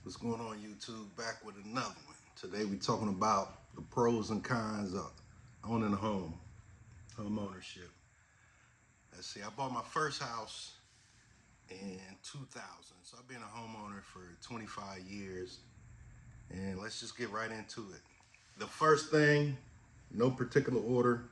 What's going on, YouTube? Back with another one. Today we're talking about the pros and cons of owning a home ownership. Let's see, I bought my first house in 2000, so I've been a homeowner for 25 years, and let's just get right into it. The first thing, no particular order,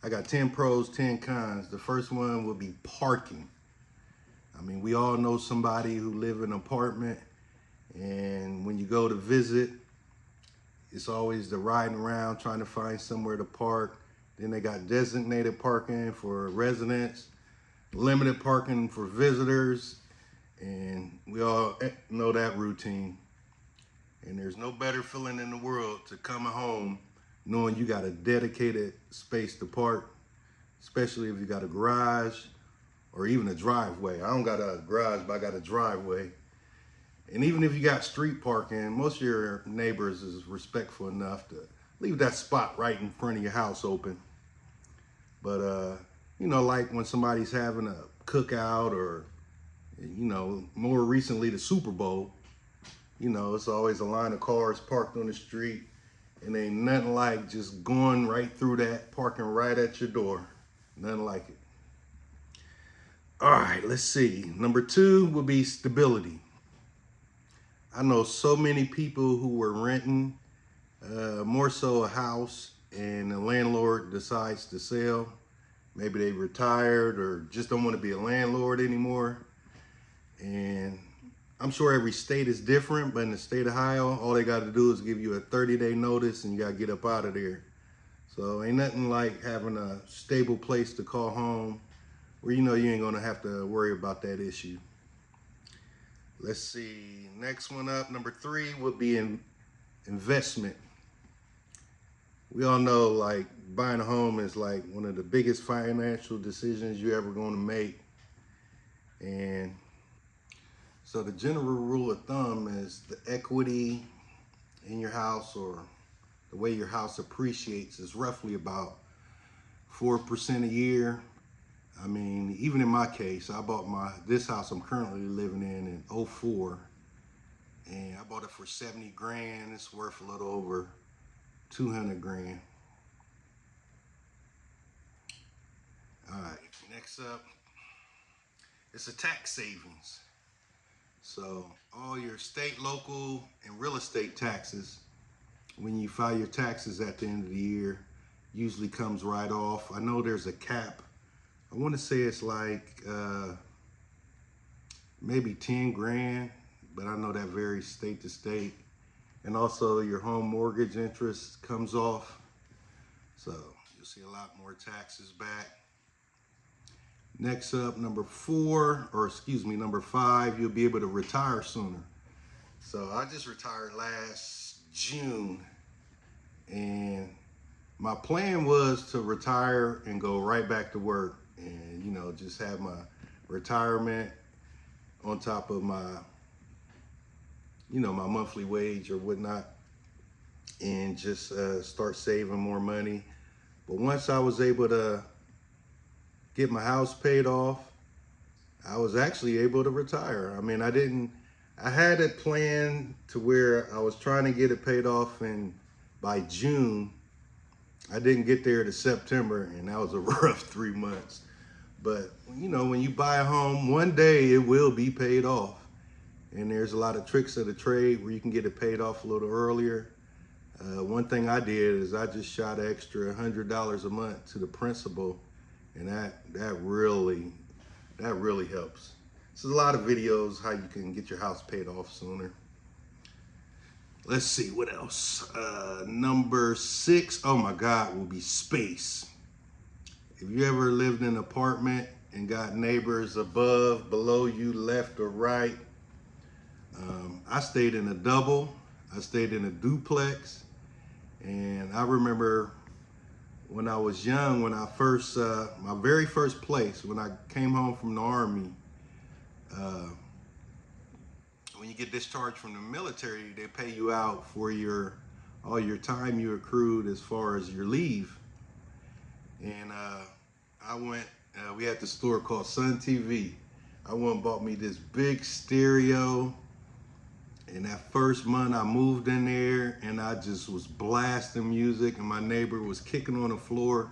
I got 10 pros, 10 cons. The first one will be parking. I mean, we all know somebody who live in an apartment, and when you go to visit, it's always the riding around trying to find somewhere to park. Then they got designated parking for residents, limited parking for visitors, and we all know that routine. And there's no better feeling in the world to come home knowing you got a dedicated space to park, especially if you got a garage or even a driveway. I don't got a garage, but I got a driveway. And even if you got street parking, most of your neighbors is respectful enough to leave that spot right in front of your house open. But like when somebody's having a cookout or more recently the Super Bowl, it's always a line of cars parked on the street, and ain't nothing like just going right through that, parking right at your door. Nothing like it. All right, let's see. Number two would be stability. I know so many people who were renting, more so a house, and the landlord decides to sell. Maybe they retired or just don't want to be a landlord anymore. And I'm sure every state is different, but in the state of Ohio, all they got to do is give you a 30-day notice and you got to get up out of there. So ain't nothing like having a stable place to call home where you know you ain't gonna have to worry about that issue. Let's see, next one up, number three would be investment. We all know like buying a home is like one of the biggest financial decisions you're ever going to make. And so the general rule of thumb is the equity in your house, or the way your house appreciates, is roughly about 4% a year. I mean, even in my case, I bought this house I'm currently living in '04, and I bought it for 70 grand. It's worth a little over 200 grand. All right, next up, it's a tax savings. So all your state, local, and real estate taxes, when you file your taxes at the end of the year, usually comes right off. I know there's a cap. I want to say it's like maybe 10 grand, but I know that varies state to state. And also your home mortgage interest comes off. So you'll see a lot more taxes back. Next up, number five, you'll be able to retire sooner. So I just retired last June, and my plan was to retire and go right back to work and, just have my retirement on top of my monthly wage or whatnot, and just start saving more money. But once I was able to get my house paid off, I was actually able to retire. I mean, I had it planned to where I was trying to get it paid off, and by June, I didn't get there to September, and that was a rough 3 months. But, when you buy a home, one day it will be paid off. And there's a lot of tricks of the trade where you can get it paid off a little earlier. One thing I did is I just shot an extra $100 a month to the principal, and that really helps. So there's a lot of videos how you can get your house paid off sooner. Let's see what else. Number six, oh my God, will be space. If you ever lived in an apartment and got neighbors above, below you, left or right, I stayed in a double. I stayed in a duplex, and I remember when I was young, when I first, my very first place, when I came home from the Army, uh, when you get discharged from the military, they pay you out for all your time you accrued as far as your leave. And I went, we had this store called Sun TV. I went and bought me this big stereo, And that first month I moved in there and I just was blasting music and my neighbor was kicking on the floor.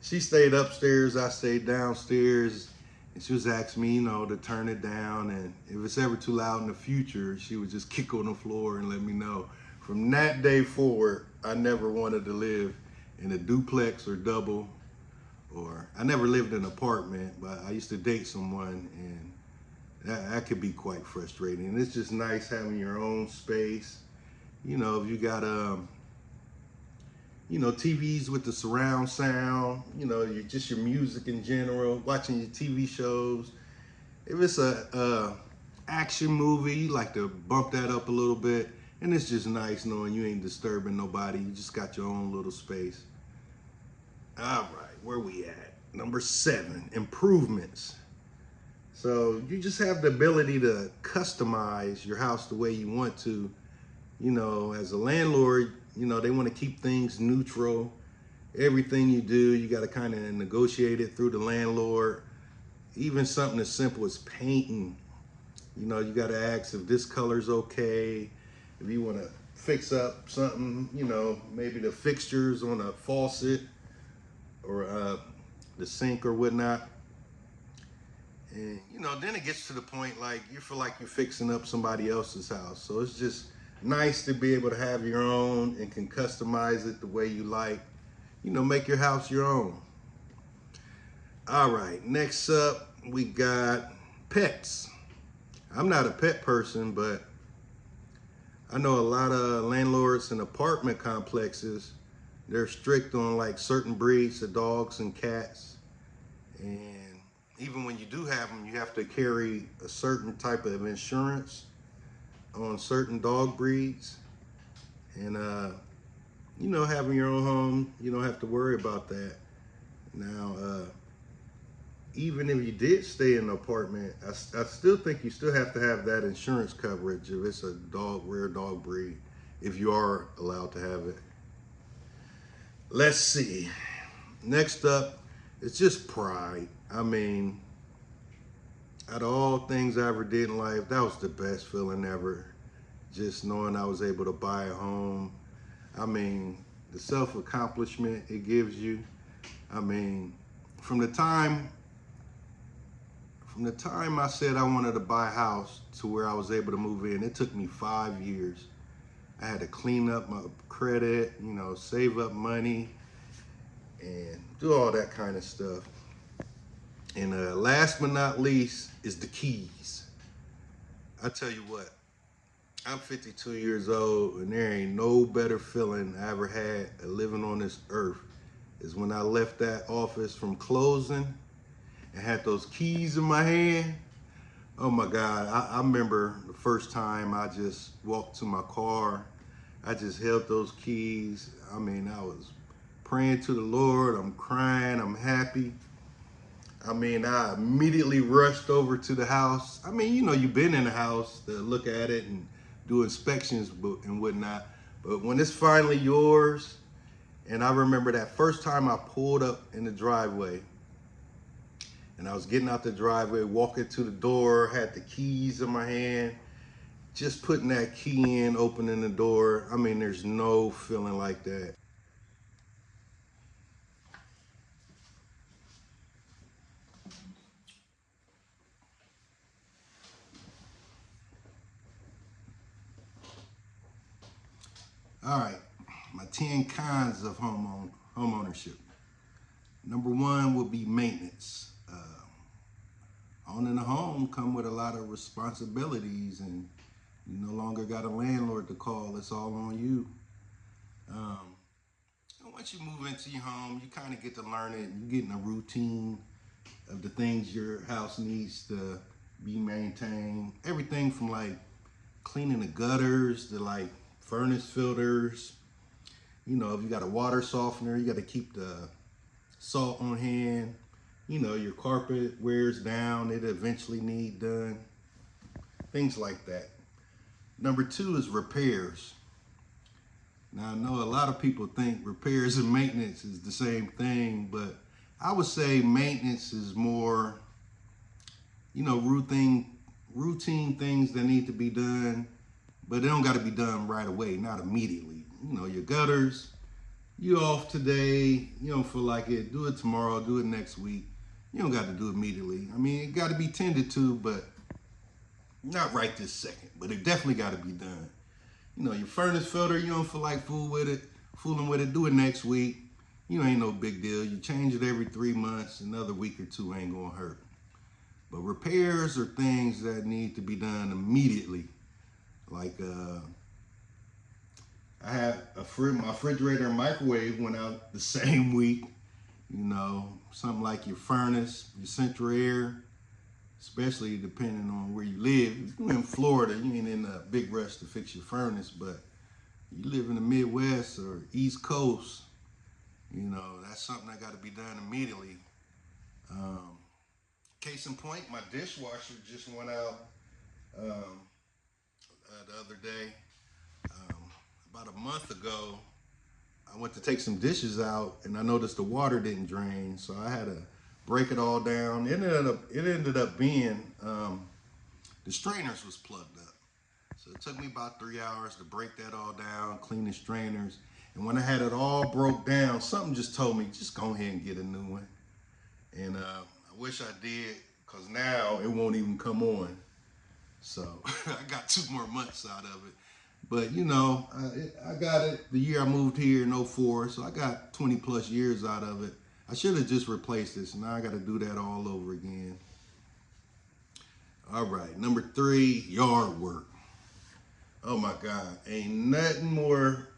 She stayed upstairs, I stayed downstairs, and she was asking me, to turn it down. And if it's ever too loud in the future, she would just kick on the floor and let me know. From that day forward, I never wanted to live in a duplex or double, or I never lived in an apartment, but I used to date someone, and that could be quite frustrating. And it's just nice having your own space. If you got TVs with the surround sound, just your music in general, watching your TV shows. If it's a action movie, you like to bump that up a little bit. And it's just nice knowing you ain't disturbing nobody. You just got your own little space. All right, where we at? Number 7, improvements. So you just have the ability to customize your house the way you want to. As a landlord, they want to keep things neutral. Everything you do, you got to kind of negotiate it through the landlord. Even something as simple as painting, you got to ask if this color's okay. If you want to fix up something, maybe the fixtures on a faucet or the sink or whatnot. And then it gets to the point like you feel like you're fixing up somebody else's house. So it's just nice to be able to have your own and can customize it the way you like. Make your house your own. All right, next up we got pets. I'm not a pet person, but I know a lot of landlords in apartment complexes, they're strict on like certain breeds of dogs and cats. And even when you do have them, you have to carry a certain type of insurance on certain dog breeds. And, having your own home, you don't have to worry about that. Now, even if you did stay in an apartment, I still think you still have to have that insurance coverage if it's a rare dog breed, if you are allowed to have it. Let's see. Next up, it's just pride. I mean, out of all things I ever did in life, that was the best feeling ever. Just knowing I was able to buy a home. I mean, the self-accomplishment it gives you. I mean, from the time I said I wanted to buy a house to where I was able to move in, it took me 5 years. I had to clean up my credit, save up money, and do all that kind of stuff. And last but not least is the keys. I tell you what, I'm 52 years old, and there ain't no better feeling I ever had living on this earth is when I left that office from closing and had those keys in my hand. Oh my God, I remember the first time I just walked to my car. I just held those keys. I mean, I was praying to the Lord. I'm crying, I'm happy. I mean, I immediately rushed over to the house. I mean, you've been in the house to look at it and do inspections and whatnot. But when it's finally yours, and I remember that first time I pulled up in the driveway, and I was getting out the driveway, walking to the door, had the keys in my hand, just putting that key in, opening the door. I mean, there's no feeling like that. All right, my 10 cons of home ownership. Number 1 will be maintenance. Owning a home come with a lot of responsibilities, and you no longer got a landlord to call. It's all on you. And once you move into your home, you kind of get to learn it. You get in a routine of the things your house needs to be maintained. Everything from like cleaning the gutters to like furnace filters. If you got a water softener, you got to keep the salt on hand. Your carpet wears down, it eventually need done. Things like that. Number 2 is repairs. Now, I know a lot of people think repairs and maintenance is the same thing, but I would say maintenance is more, routine things that need to be done. but it don't got to be done right away, not immediately. You know, your gutters, you off today, you don't feel like it, do it tomorrow, do it next week. You don't got to do it immediately. I mean, it got to be tended to, but not right this second. But it definitely got to be done. You know, your furnace filter, you don't feel like fooling with it, do it next week. You know, ain't no big deal. You change it every 3 months, another week or two ain't gonna hurt. But repairs are things that need to be done immediately. Like I had my refrigerator and microwave went out the same week. You know, something like your furnace, your central air, especially depending on where you live. If you're in Florida, you ain't in a big rush to fix your furnace, but you live in the Midwest or East Coast, you know, that's something that got to be done immediately. Um, Case in point, my dishwasher just went out um, the other day. Um, about a month ago, I went to take some dishes out and I noticed the water didn't drain, so I had to break it all down. It ended up being the strainers was plugged up. So it took me about 3 hours to break that all down, clean the strainers. And when I had it all broke down, something just told me, just go ahead and get a new one. And I wish I did, because now it won't even come on. So I got 2 more months out of it. But you know, I got it the year I moved here in '04, so I got 20 plus years out of it. I should have just replaced this. Now I got to do that all over again. All right, number 3, yard work. Oh my God, ain't nothing more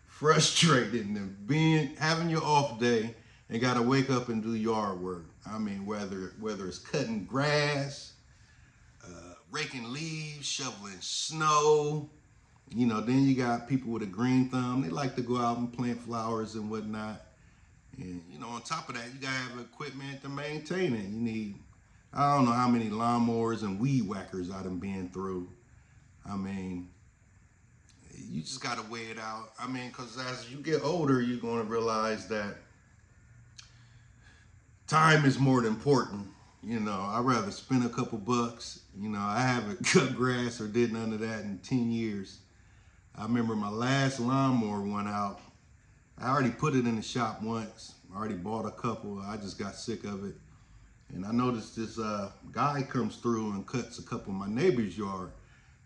frustrating than having your off day and gotta wake up and do yard work. I mean, whether it's cutting grass, raking leaves, shoveling snow. You know, then you got people with a green thumb. They like to go out and plant flowers and whatnot. And you know, on top of that, you gotta have equipment to maintain it. You need, I don't know how many lawnmowers and weed whackers I done been through. I mean, you just got to weigh it out. I mean, because as you get older, you're going to realize that time is more important. You know, I'd rather spend a couple bucks. You know, I haven't cut grass or did none of that in 10 years. I remember my last lawnmower went out. I already put it in the shop once. I already bought a couple. I just got sick of it. And I noticed this guy comes through and cuts a couple of my neighbor's yard.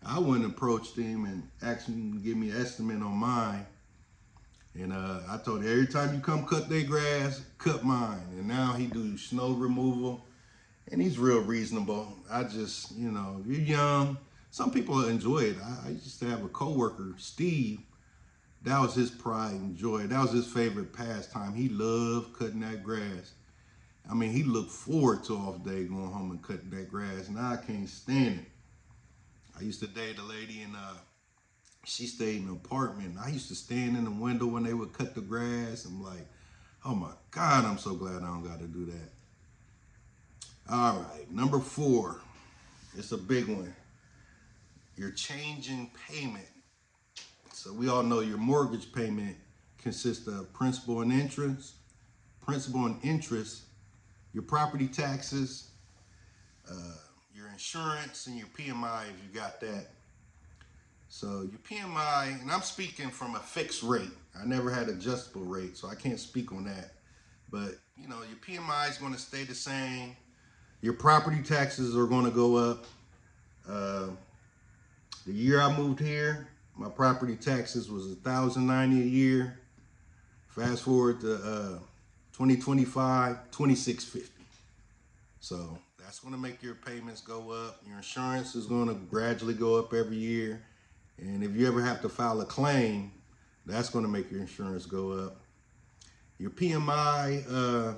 I went and approached him and asked him to give me an estimate on mine. And I told him, every time you come cut their grass, cut mine. And now he do snow removal. And he's real reasonable. I just, you know, if you're young, some people enjoy it. I used to have a coworker, Steve. That was his pride and joy. That was his favorite pastime. He loved cutting that grass. I mean, he looked forward to off day going home and cutting that grass. Now I can't stand it. I used to date a lady and she stayed in an apartment. I used to stand in the window when they would cut the grass. I'm like, oh my God, I'm so glad I don't got to do that. All right, number 4. It's a big one. You're changing payment. So we all know your mortgage payment consists of principal and interest, your property taxes, your insurance, and your PMI if you got that. So your PMI, and I'm speaking from a fixed rate. I never had adjustable rate, so I can't speak on that. But you know, your PMI is going to stay the same. Your property taxes are going to go up. The year I moved here, my property taxes was $1,090 a year. Fast forward to 2025, $2,650. So that's going to make your payments go up. Your insurance is going to gradually go up every year. And if you ever have to file a claim, that's going to make your insurance go up. Your PMI,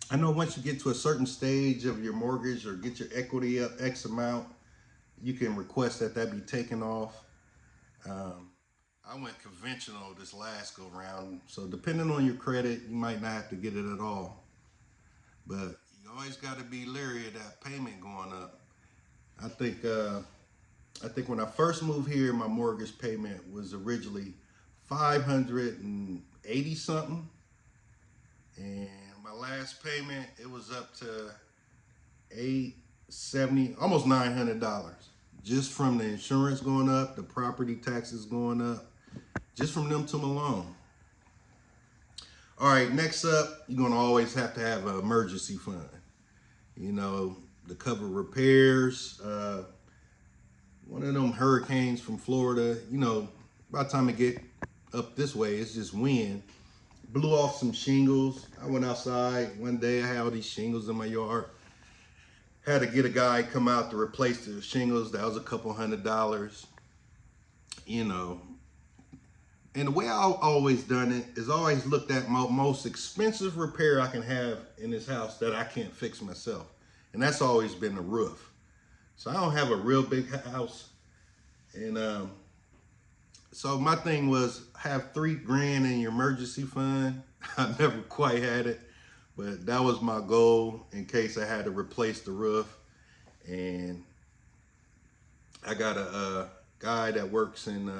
I know once you get to a certain stage of your mortgage or get your equity up X amount, you can request that be taken off. I went conventional this last go round, so depending on your credit, you might not have to get it at all. But you always got to be leery of that payment going up. I think when I first moved here, my mortgage payment was originally $580 something, and my last payment, it was up to $870, almost $900. just from the insurance going up, the property taxes going up, just from them two alone. All right, next up, you're gonna always have to have an emergency fund. You know, to cover repairs. One of them hurricanes from Florida, you know, by the time it get up this way, it's just wind. Blew off some shingles. I went outside one day, I had all these shingles in my yard. Had to get a guy come out to replace the shingles. That was a couple $100, you know. And the way I've always done it is always looked at my most expensive repair I can have in this house that I can't fix myself. And that's always been the roof. So I don't have a real big house. And so my thing was have $3,000 in your emergency fund. I never quite had it, but that was my goal in case I had to replace the roof. And I got a guy that works in,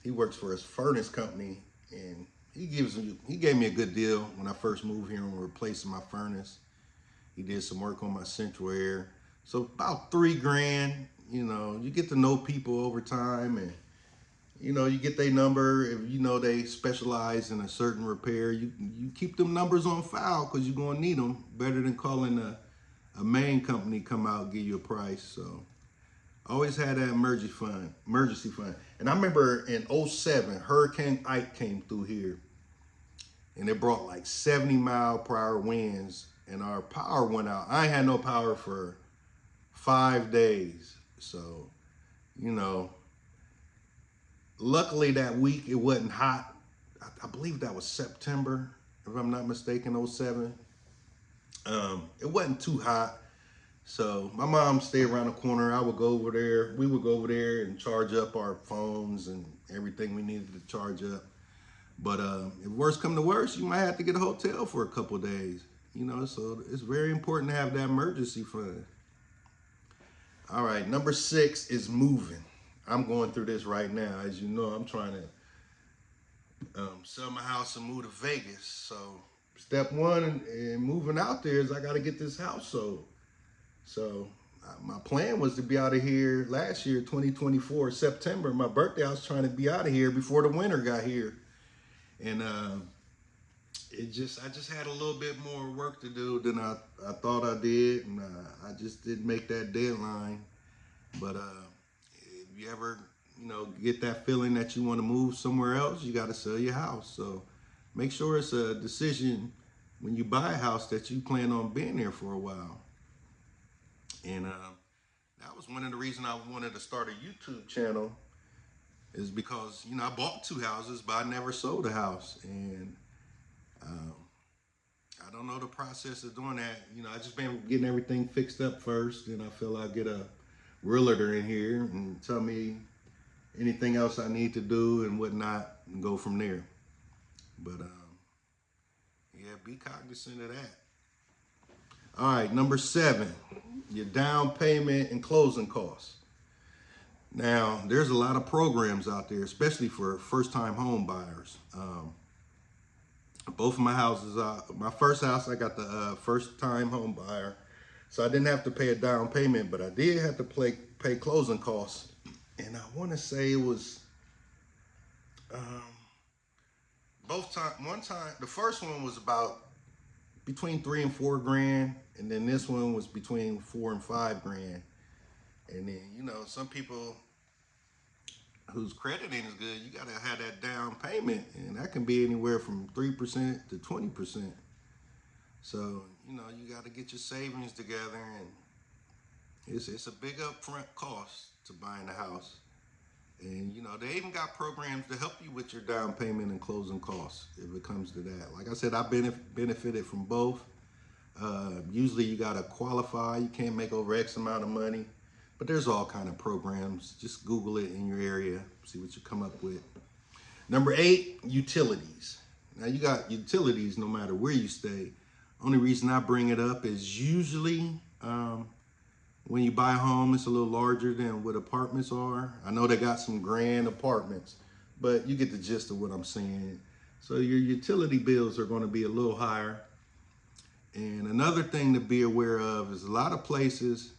he works for his furnace company, and he gave me a good deal when I first moved here and replacing my furnace. He did some work on my central air. So about $3,000, you know, you get to know people over time, and you know, you get their number. If you know they specialize in a certain repair, you keep them numbers on file because you're gonna need them. Better than calling a main company come out and give you a price. So always had that emergency fund. And I remember in '07, Hurricane Ike came through here, and it brought like 70-mile-per-hour winds, and our power went out. I ain't had no power for 5 days. So, you know, luckily that week it wasn't hot. I believe that was September, if I'm not mistaken, '07. It wasn't too hot. So my mom stayed around the corner. I would go over there. We would go over there and charge up our phones and everything we needed to charge up. But if worse come to worse, you might have to get a hotel for a couple of days. You know, so it's very important to have that emergency fund. All right, number 6 is moving. I'm going through this right now. As you know, I'm trying to sell my house and move to Vegas. So step one in moving out there is I got to get this house sold. So my plan was to be out of here last year, 2024, September. My birthday, I was trying to be out of here before the winter got here. And I just had a little bit more work to do than I thought I did. And I just didn't make that deadline. But if you ever, you know, get that feeling that you want to move somewhere else, you got to sell your house. So make sure it's a decision when you buy a house that you plan on being there for a while. And that was one of the reasons I wanted to start a YouTube channel, is because, you know, I bought 2 houses, but I never sold a house. And I don't know the process of doing that. You know, I just been getting everything fixed up first, and I feel I'll get a realtor in here and tell me anything else I need to do and whatnot, and go from there. But yeah, be cognizant of that. All right, number 7, your down payment and closing costs. Now, there's a lot of programs out there, especially for first-time home buyers. Both of my houses, my first house, I got the first-time home buyer, so I didn't have to pay a down payment, but I did have to pay closing costs. And I want to say it was both time. One time, the first one was about between $3,000 and $4,000, and then this one was between $4,000 and $5,000. And then, you know, some people whose credit ain't as good, you gotta have that down payment, and that can be anywhere from 3% to 20%. So, you know, you gotta get your savings together, and it's a big upfront cost to buying a house. And, you know, they even got programs to help you with your down payment and closing costs if it comes to that. Like I said, I benefited from both. Usually you got to qualify. You can't make over X amount of money. But there's all kind of programs. Just Google it in your area, see what you come up with. Number 8, utilities. Now, you got utilities no matter where you stay. Only reason I bring it up is usually when you buy a home, it's a little larger than what apartments are. I know they got some grand apartments, but you get the gist of what I'm saying. So your utility bills are going to be a little higher. And another thing to be aware of is a lot of places,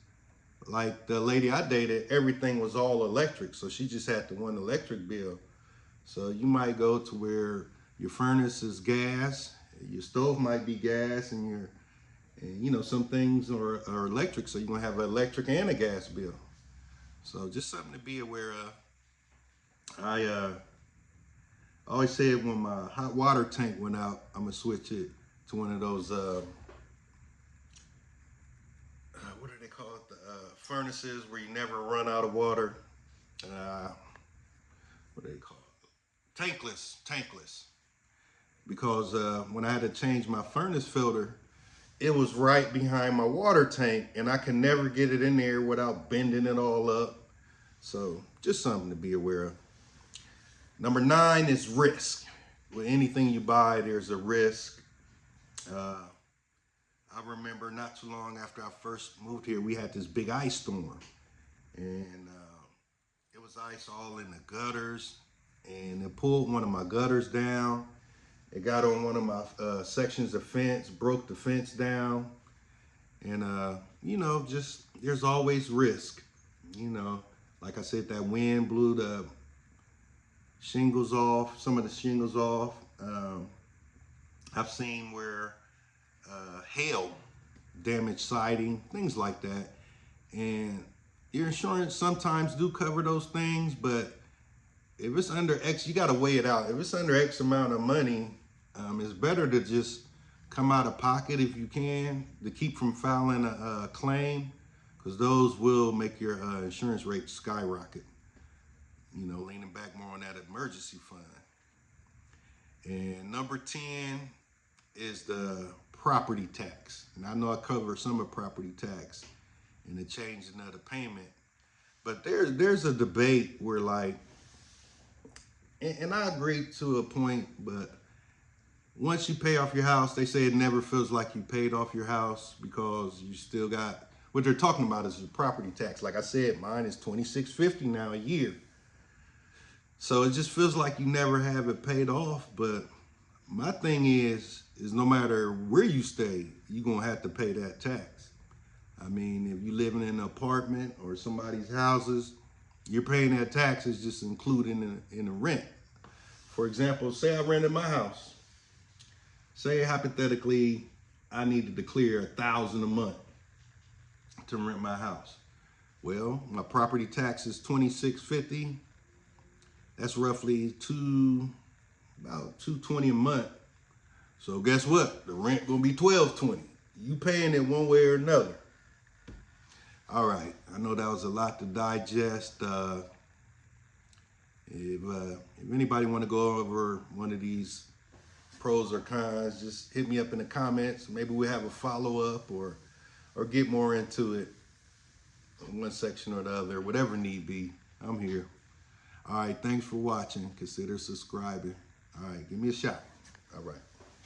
Like the lady I dated, everything was all electric, so she just had the one electric bill. So you might go to where your furnace is gas, your stove might be gas, and you know some things are electric, so you're gonna have an electric and a gas bill. So just something to be aware of. I always said when my hot water tank went out, I'm gonna switch it to one of those what do they call it? The furnaces where you never run out of water. Uh, what do they call it? Tankless. Because when I had to change my furnace filter, it was right behind my water tank, and I can never get it in there without bending it all up. So just something to be aware of. Number 9 is risk. With anything you buy, there's a risk. Uh, I remember not too long after I first moved here, we had this big ice storm, and it was ice all in the gutters, and it pulled one of my gutters down. It got on one of my sections of fence, broke the fence down, and you know, just there's always risk. You know, like I said, that wind blew the shingles off, some of the shingles off. I've seen where hail damaged siding, things like that. And your insurance sometimes do cover those things, but if it's under X, you got to weigh it out. If it's under X amount of money, it's better to just come out of pocket if you can to keep from filing a claim, because those will make your insurance rate skyrocket. You know, leaning back more on that emergency fund. And number 10 is the property tax. And I know I covered some of property tax and the changing of the payment, but there's a debate where like, and I agree to a point, but once you pay off your house, they say it never feels like you paid off your house because you still got, what they're talking about is the property tax. Like I said, mine is $26.50 now a year. So it just feels like you never have it paid off. But my thing is no matter where you stay, you're gonna have to pay that tax. I mean, if you living in an apartment or somebody's houses, you're paying that tax. It's just included in the rent. For example, say I rented my house. Say hypothetically, I needed to clear $1,000 a month to rent my house. Well, my property tax is $26.50. That's roughly about $220 a month. So guess what? The rent gonna be $12.20. You paying it one way or another. All right, I know that was a lot to digest. If anybody want to go over one of these pros or cons, just hit me up in the comments. Maybe we'll have a follow-up or get more into it in one section or the other, whatever need be. I'm here. All right, thanks for watching. Consider subscribing. All right, give me a shot. All right.